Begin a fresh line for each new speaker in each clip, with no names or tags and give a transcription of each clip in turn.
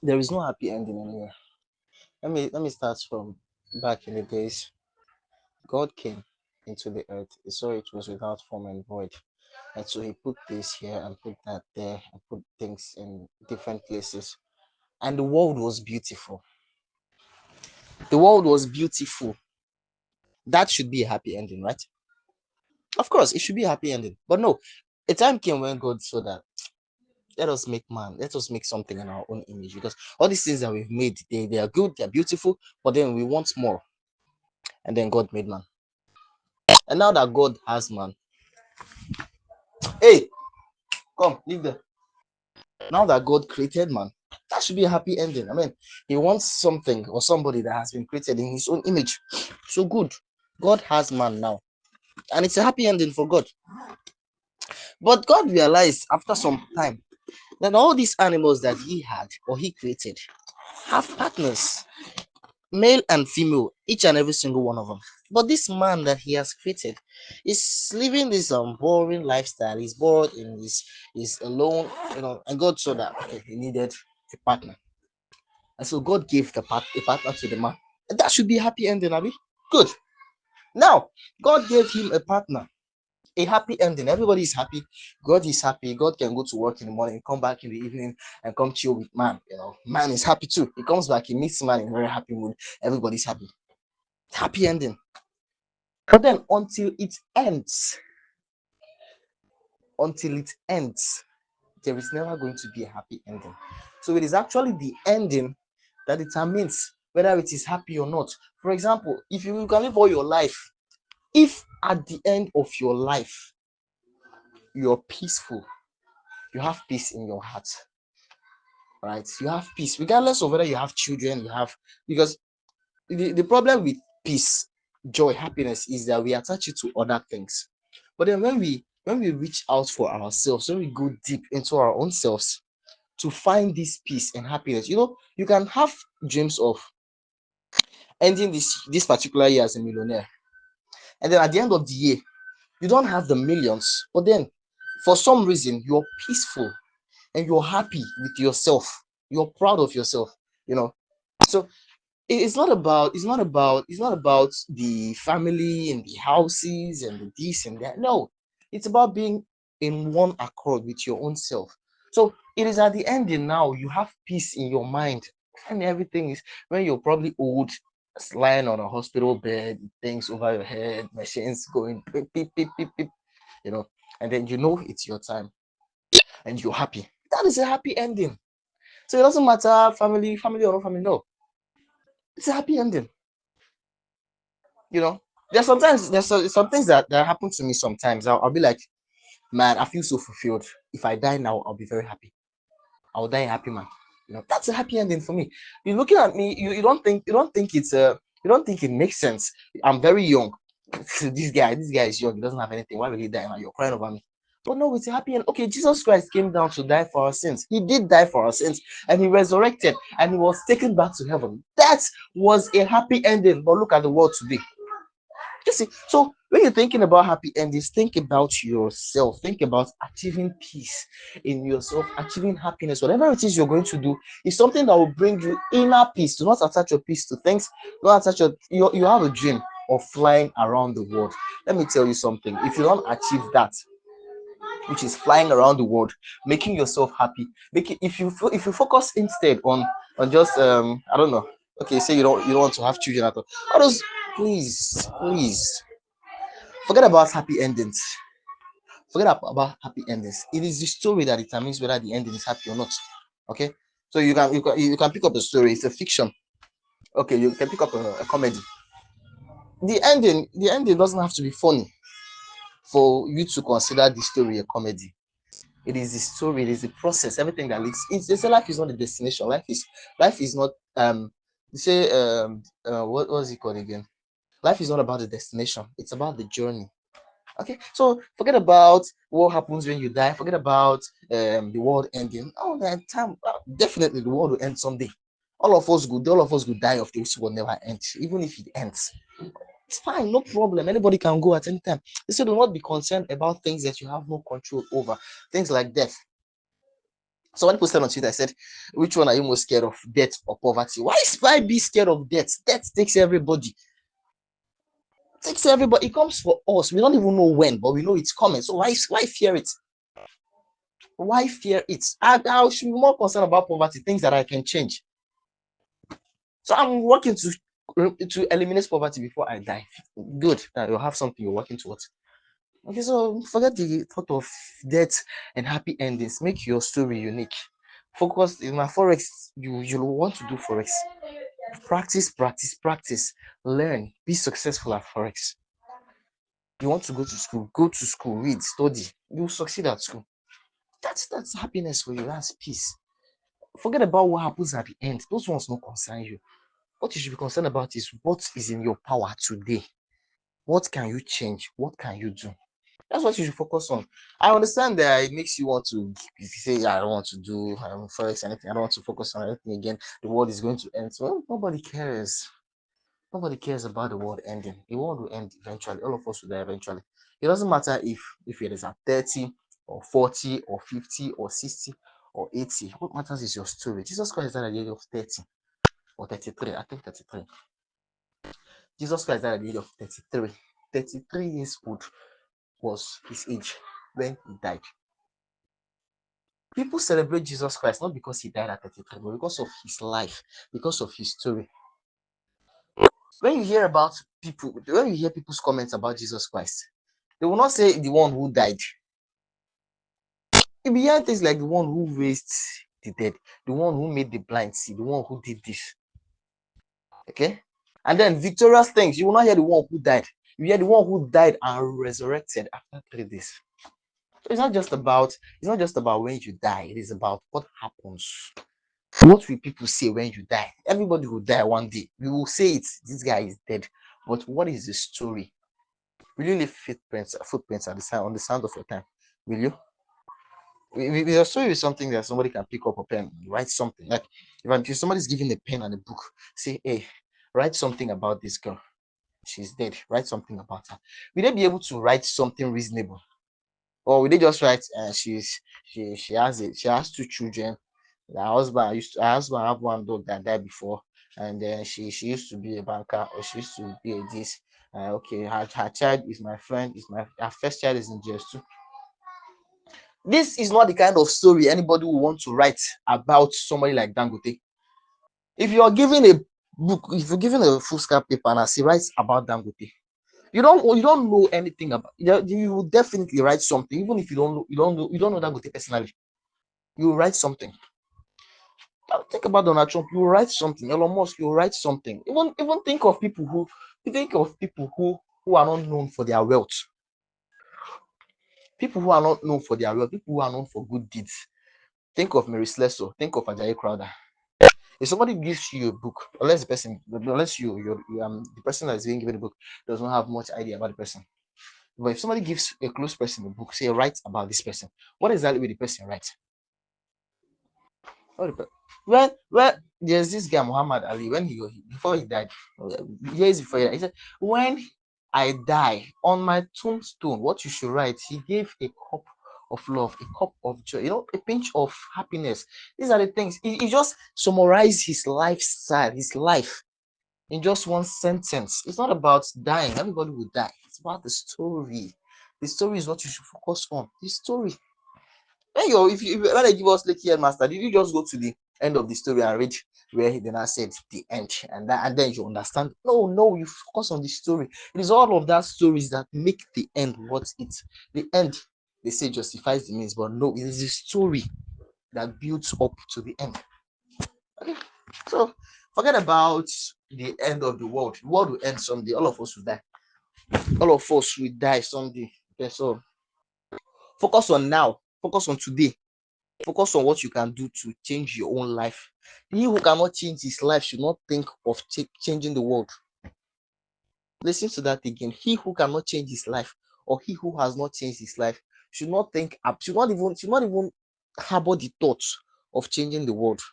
There is no happy ending anywhere. Let me start from back in the days. God came into the earth. He saw it was without form and void. And so he put this here and put that there and put things in different places. And the world was beautiful. The world was beautiful. That should be a happy ending, right? Of course, it should be a happy ending. But no, a time came when God saw that let us make man, let us make something in our own image. Because all these things that we've made, they are good, they're beautiful, but then we want more. And then God made man. And now that God has man, hey, come, leave there. Now that God created man, that should be a happy ending. I mean, he wants something or somebody that has been created in his own image. So good. God has man now. And it's a happy ending for God. But God realized after some time that all these animals that he had or he created have partners, male and female, each and every single one of them. But this man that he has created is living this boring lifestyle. He's bored and he's alone, and God saw that okay, he needed a partner. And so God gave a partner to the man. And that should be a happy ending, Abby. Good. Now, God gave him a partner. A happy ending. Everybody is happy. God is happy. God can go to work in the morning, come back in the evening, and come chill with man. Man is happy too. He comes back, he meets man in a very happy mood. Everybody's happy. Happy ending. But then until it ends, there is never going to be a happy ending. So it is actually the ending that determines whether it is happy or not. For example, if you can live all your life, if at the end of your life you're peaceful, you have peace in your heart, right? You have peace, regardless of whether you have children, because the problem with peace, joy, happiness is that we attach it to other things. But then when we reach out for ourselves, when we go deep into our own selves to find this peace and happiness, you can have dreams of ending this particular year as a millionaire, and then at the end of the year you don't have the millions, but then for some reason you're peaceful and you're happy with yourself, you're proud of yourself, so it's not about the family and the houses and the this and that. No, it's about being in one accord with your own self. So it is at the ending now you have peace in your mind, and everything is when you're probably old, lying on a hospital bed, things over your head, machines going beep beep beep beep beep, you know, and then it's your time and you're happy. That is a happy ending. So it doesn't matter family or no family. No, it's a happy ending. you know there's some things that happen to me sometimes. I'll be like, man, I feel so fulfilled. If I die now, I'll be very happy. I'll die a happy man. That's a happy ending for me. You're looking at me, you don't think it makes sense. I'm very young. This guy is young, he doesn't have anything. Why will he die now? You're crying over me. But no, it's a happy end. Okay, Jesus Christ came down to die for our sins. He did die for our sins, and he resurrected, and he was taken back to heaven. That was a happy ending. But look at the world today. You see, so when you're thinking about happy endings, think about yourself. Think about achieving peace in yourself, achieving happiness. Whatever it is you're going to do is something that will bring you inner peace. Do not attach your peace to things. Do not attach you have a dream of flying around the world. Let me tell you something. If you don't achieve that, which is flying around the world, making yourself happy, if you focus instead on just I don't know. Okay, say you don't want to have children at all those, please forget about happy endings. Forget about happy endings. It is the story that determines whether the ending is happy or not. Okay, so you can pick up a story. It's a fiction. Okay, you can pick up a comedy. The ending doesn't have to be funny for you to consider the story a comedy. It is the story, it is the process, everything that leads. They say life is not the destination. Life is not you say what was it called again? Life is not about the destination, it's about the journey. Okay, so forget about what happens when you die, forget about the world ending. Oh, that time, definitely the world will end someday. All of us could die of this will never end, even if it ends. It's fine, no problem. Anybody can go at any time. So do not be concerned about things that you have no control over, things like death. So when posted on Twitter, I said, which one are you most scared of, death or poverty? Why be scared of death? Death takes everybody. Takes everybody. It comes for us. We don't even know when, but we know it's coming. So why fear it? Why fear it? I should be more concerned about poverty, things that I can change. So I'm working to eliminate poverty before I die. Good. Now you'll have something you're working towards. Okay, so forget the thought of death and happy endings. Make your story unique. Focus in my forex. You want to do forex. Practice. Learn. Be successful at forex. You want to go to school, read, study. You'll succeed at school. That's happiness for you. That's peace. Forget about what happens at the end. Those ones don't concern you. What you should be concerned about is what is in your power today. What can you change? What can you do? That's what you should focus on. I understand that it makes you want to say, I don't want to do forex anything. I don't want to focus on anything again. The world is going to end. So nobody cares. Nobody cares about the world ending. The world will end eventually. All of us will die eventually. It doesn't matter if it is at 30 or 40 or 50 or 60 or 80. What matters is your story. Jesus Christ died at the age of 30 or 33. I think 33. Jesus Christ died at the age of 33. 33 years old was his age when he died. People celebrate Jesus Christ not because he died at 33, but because of his life, because of his story. When you hear people's comments about Jesus Christ, they will not say the one who died. You be hearing things like the one who raised the dead, the one who made the blind see, the one who did this. Okay? And then victorious things, you will not hear the one who died. You hear the one who died and resurrected after 3 days. So it's not just about when you die, it is about what happens. What will people say when you die? Everybody will die one day. We will say it, this guy is dead. But what is the story? Will you leave footprints at on the sound of your time? Will you? Your story is something that somebody can pick up a pen, write something. Like if somebody's giving a pen and a book, say, hey, write something about this girl. She's dead. Write something about her. Will they be able to write something reasonable? Or will they just write she has 2 children. Her husband have one dog that died before, and then she used to be a banker, or she used to be a this. Okay, her child is my friend, her first child is in JS2. This is not the kind of story anybody will want to write about somebody like Dangote. If you're given a book, if you're given a full scrap paper and he writes about Dangote, you don't know anything about. You will definitely write something, even if you don't know Dangote personally. You will write something. Think about Donald Trump. You will write something. Elon Musk. You will write something. Even think of people who are not known for their wealth. People who are not known for their wealth. People who are known for good deeds. Think of Mary Slessor. Think of Ajayi Crowther. If somebody gives you a book, unless the person that is being given the book does not have much idea about the person, but if somebody gives a close person a book, say write about this person, what exactly will the person write? Well, there's this guy Muhammad Ali, when before he died, years before he said, when I die, on my tombstone, what you should write, he gave a cup of love, a cup of joy, a pinch of happiness. These are the things. He just summarized his lifestyle, his life in just one sentence. It's not about dying. Everybody will die. It's about the story. The story is what you should focus on. The story. When they give us Lekki Headmaster, did you just go to the end of the story and read where he then said the end, and then you understand? No, you focus on the story. It is all of that stories that make the end what it's. The end, they say, justifies the means, but no, it is the story that builds up to the end. Okay, so forget about the end of the world. The world will end someday. All of us will die. All of us will die someday. Okay, so focus on now. Focus on today. Focus on what you can do to change your own life. He who cannot change his life should not think of changing the world. Listen to that again. He who cannot change his life, or he who has not changed his life, should not even harbor the thoughts of changing the world.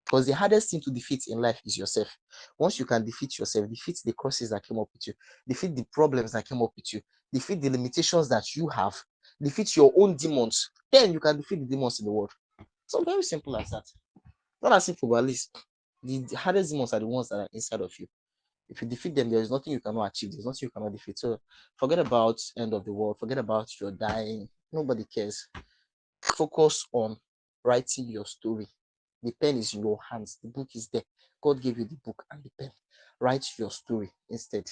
Because the hardest thing to defeat in life is yourself. Once you can defeat yourself, defeat the crosses that came up with you, defeat the problems that came up with you, defeat the limitations that you have, defeat your own demons, then you can defeat the demons in the world. So very simple as that. Not as simple, but at least the hardest demons are the ones that are inside of you. If you defeat them, there is nothing you cannot achieve. There's nothing you cannot defeat. So forget about end of the world. Forget about your dying. Nobody cares. Focus on writing your story. The pen is in your hands. The book is there. God gave you the book and the pen. Write your story instead.